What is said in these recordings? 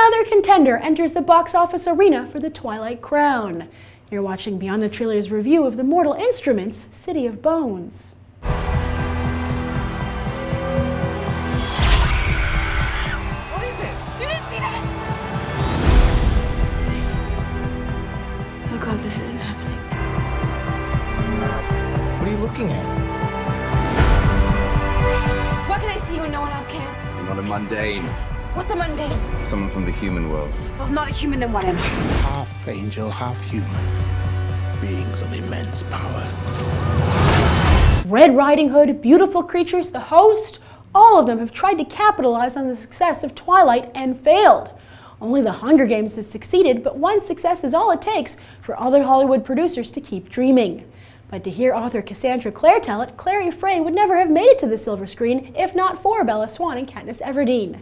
another contender enters the box office arena for the Twilight crown. You're watching Beyond the Trailers review of the Mortal Instruments, City of Bones. What is it? You didn't see that? Oh God, this isn't happening. What are you looking at? What can I see when no one else can? You're not a mundane. What's a mundane? Someone from the human world. Well, if not a human, then what am I? Half angel, half human. Beings of immense power. Red Riding Hood, Beautiful Creatures, The Host, all of them have tried to capitalize on the success of Twilight and failed. Only The Hunger Games has succeeded, but one success is all it takes for other Hollywood producers to keep dreaming. But to hear author Cassandra Clare tell it, Clary Frey would never have made it to the silver screen if not for Bella Swan and Katniss Everdeen.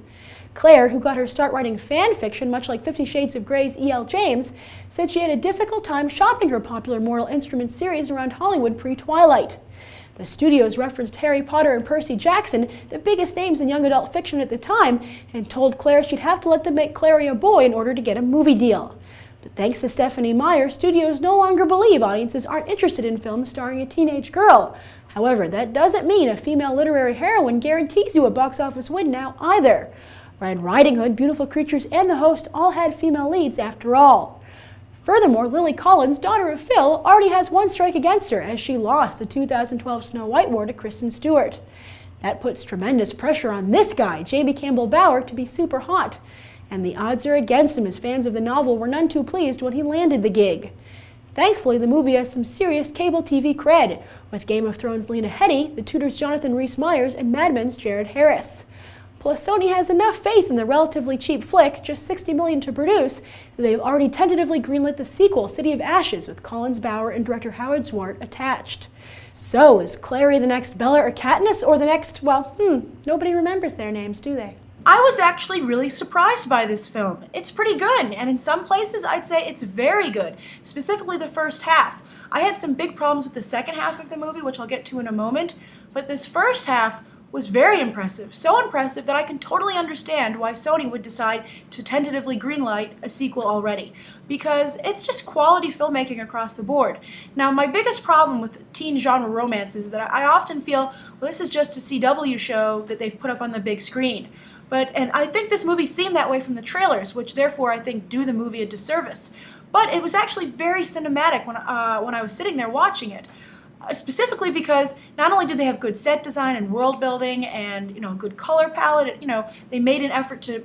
Claire, who got her start writing fan fiction much like 50 Shades of Grey's E.L. James, said she had a difficult time shopping her popular Mortal Instruments series around Hollywood pre-Twilight. The studios referenced Harry Potter and Percy Jackson, the biggest names in young adult fiction at the time, and told Claire she'd have to let them make Clary a boy in order to get a movie deal. But thanks to Stephanie Meyer, studios no longer believe audiences aren't interested in films starring a teenage girl. However, that doesn't mean a female literary heroine guarantees you a box office win now either. Red Riding Hood, Beautiful Creatures, and The Host all had female leads after all. Furthermore, Lily Collins, daughter of Phil, already has one strike against her as she lost the 2012 Snow White War to Kristen Stewart. That puts tremendous pressure on this guy, J.B. Campbell Bower, to be super hot. And the odds are against him as fans of the novel were none too pleased when he landed the gig. Thankfully, the movie has some serious cable TV cred, with Game of Thrones' Lena Headey, The Tudors' Jonathan Rhys-Meyers, and Mad Men's Jared Harris. Plus, Sony has enough faith in the relatively cheap flick, just $60 million to produce, that they've already tentatively greenlit the sequel, City of Ashes, with Collins Bower and director Howard Zwart attached. So, is Clary the next Bella or Katniss, or the next, well, nobody remembers their names, do they? I was actually really surprised by this film. It's pretty good, and in some places I'd say it's very good, specifically the first half. I had some big problems with the second half of the movie, which I'll get to in a moment, but this first half was very impressive. So impressive that I can totally understand why Sony would decide to tentatively greenlight a sequel already, because it's just quality filmmaking across the board. Now, my biggest problem with teen genre romances is that I often feel, well, this is just a CW show that they've put up on the big screen. And I think this movie seemed that way from the trailers, which therefore I think do the movie a disservice. But it was actually very cinematic when I was sitting there watching it. Specifically because not only did they have good set design and world building and a good color palette, they made an effort to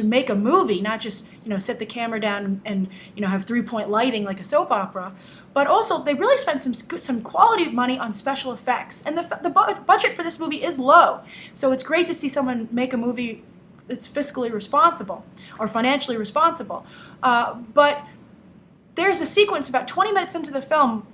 make a movie, not just set the camera down and have 3-point lighting like a soap opera, but also they really spent some quality money on special effects. And the budget for this movie is low, so it's great to see someone make a movie that's fiscally responsible or financially responsible. But there's a sequence about 20 minutes into the film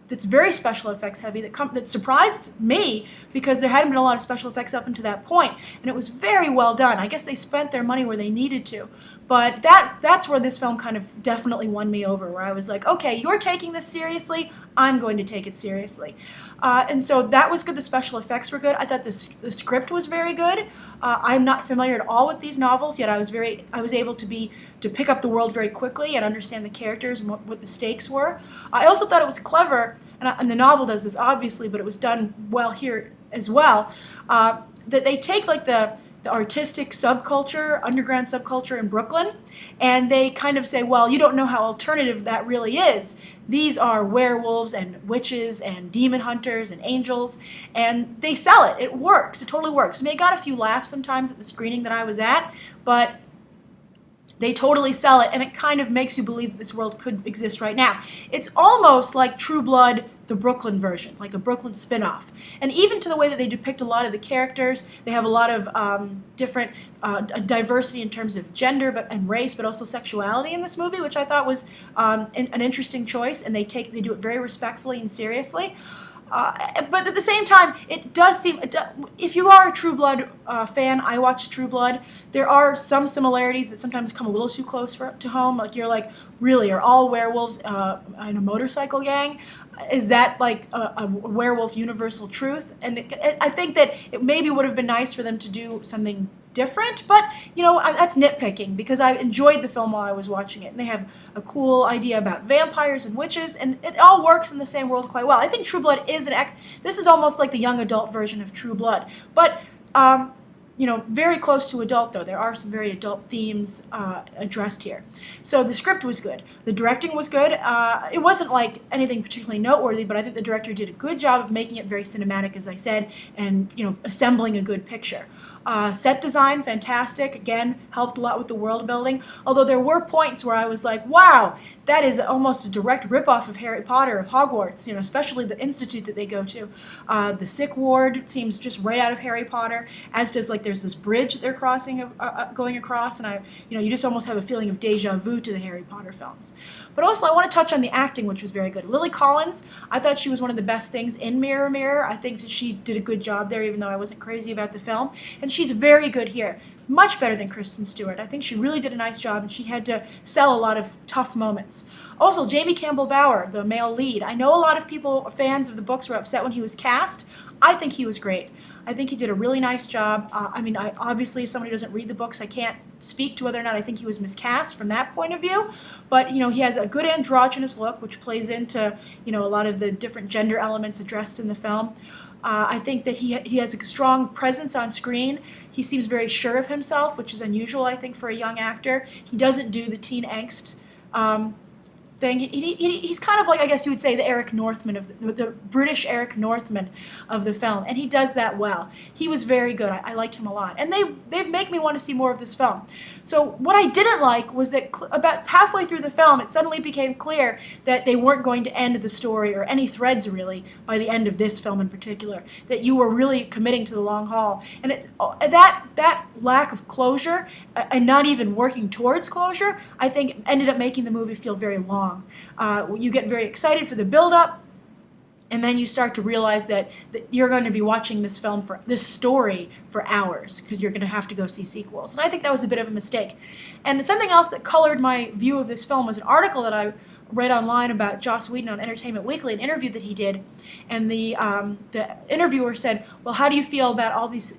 that's very special effects heavy, that surprised me because there hadn't been a lot of special effects up until that point, and it was very well done. I guess they spent their money where they needed to, but that's where this film kind of definitely won me over, where I was like, okay, you're taking this seriously, I'm going to take it seriously. And so that was good. The special effects were good. I thought the script was very good. I'm not familiar at all with these novels, yet I was able to pick up the world very quickly and understand the characters and what the stakes were. I also thought it was clever, and the novel does this obviously, but it was done well here as well, that they take like the artistic subculture, underground subculture in Brooklyn, and they kind of say, well, you don't know how alternative that really is. These are werewolves and witches and demon hunters and angels, and they sell it. It works. It totally works. I mean, I got a few laughs sometimes at the screening that I was at, but they totally sell it, and it kind of makes you believe that this world could exist right now. It's almost like True Blood, the Brooklyn version, like a Brooklyn spin-off. And even to the way that they depict a lot of the characters, they have a lot of different diversity in terms of gender and race, but also sexuality in this movie, which I thought was an interesting choice, and they do it very respectfully and seriously. But at the same time, it does seem, if you are a True Blood fan, I watched True Blood, there are some similarities that sometimes come a little too close to home. Like, you're like, really, are all werewolves in a motorcycle gang? is that like a werewolf universal truth? And I think that it maybe would have been nice for them to do something different, but that's nitpicking because I enjoyed the film while I was watching it, and they have a cool idea about vampires and witches, and it all works in the same world quite well. I think True Blood is this is almost like the young adult version of True Blood, but very close to adult, though. There are some very adult themes addressed here. So the script was good. The directing was good. It wasn't like anything particularly noteworthy, but I think the director did a good job of making it very cinematic, as I said, and assembling a good picture. Set design, fantastic. Again, helped a lot with the world building. Although there were points where I was like, wow, that is almost a direct ripoff of Harry Potter, of Hogwarts, especially the institute that they go to. The sick ward seems just right out of Harry Potter, as does there's this bridge that they're crossing, going across, and you just almost have a feeling of deja vu to the Harry Potter films. But also I want to touch on the acting, which was very good. Lily Collins, I thought she was one of the best things in Mirror Mirror. I think that she did a good job there, even though I wasn't crazy about the film. And she's very good here. Much better than Kristen Stewart. I think she really did a nice job, and she had to sell a lot of tough moments. Also, Jamie Campbell Bower, the male lead. I know a lot of people, fans of the books, were upset when he was cast. I think he was great. I think he did a really nice job. Obviously, if somebody doesn't read the books, I can't speak to whether or not I think he was miscast from that point of view. But, he has a good androgynous look, which plays into, a lot of the different gender elements addressed in the film. I think that he has a strong presence on screen. He seems very sure of himself, which is unusual, I think, for a young actor. He doesn't do the teen angst thing. He's kind of like, I guess you would say, the Eric Northman the British Eric Northman of the film, and he does that well. He was very good. I liked him a lot, and they make me want to see more of this film. So what I didn't like was that about halfway through the film, it suddenly became clear that they weren't going to end the story or any threads really by the end of this film in particular. That you were really committing to the long haul, and that lack of closure and not even working towards closure, I think ended up making the movie feel very long. You get very excited for the build-up, and then you start to realize that you're going to be watching this story for hours because you're going to have to go see sequels. And I think that was a bit of a mistake. And something else that colored my view of this film was an article that I read online about Joss Whedon on Entertainment Weekly, an interview that he did, and the interviewer said, "Well, how do you feel about all these,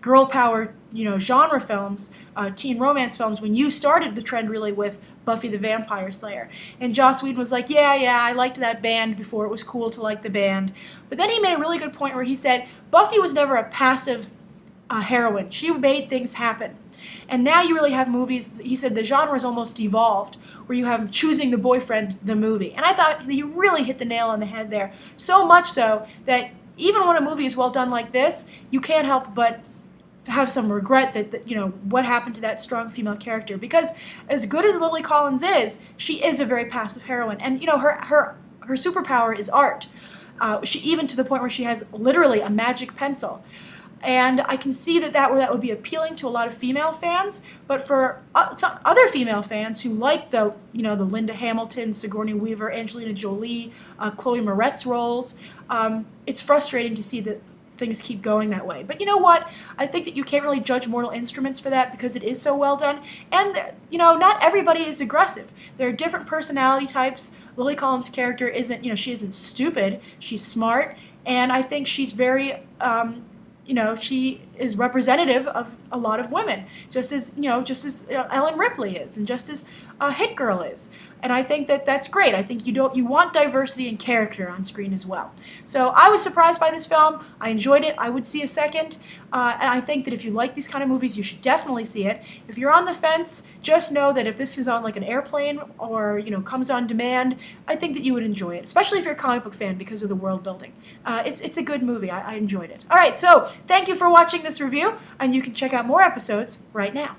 girl power, genre films, teen romance films, when you started the trend really with Buffy the Vampire Slayer?" And Joss Whedon was like, yeah, I liked that band before it was cool to like the band. But then he made a really good point where he said, Buffy was never a passive heroine. She made things happen. And now you really have movies, he said the genre is almost evolved, where you have choosing the boyfriend, the movie. And I thought that you really hit the nail on the head there. So much so that even when a movie is well done like this, you can't help but have some regret that what happened to that strong female character, because as good as Lily Collins is, she is a very passive heroine, and her superpower is art. She even to the point where she has literally a magic pencil, and I can see that would be appealing to a lot of female fans, but for some other female fans who like the Linda Hamilton, Sigourney Weaver, Angelina Jolie, Chloe Moretz roles, it's frustrating to see that things keep going that way. But you know what? I think that you can't really judge Mortal Instruments for that because it is so well done. And, not everybody is aggressive. There are different personality types. Lily Collins' character isn't, she isn't stupid. She's smart. And I think she's very, she is representative of a lot of women, just as Ellen Ripley is, and just as Hit Girl is. And I think that that's great. I think you want diversity in character on screen as well. So I was surprised by this film. I enjoyed it. I would see a second. And I think that if you like these kind of movies, you should definitely see it. If you're on the fence, just know that if this is on like an airplane or comes on demand, I think that you would enjoy it, especially if you're a comic book fan because of the world building. It's a good movie. I enjoyed it. All right, so thank you for watching this review, and you can check out more episodes right now.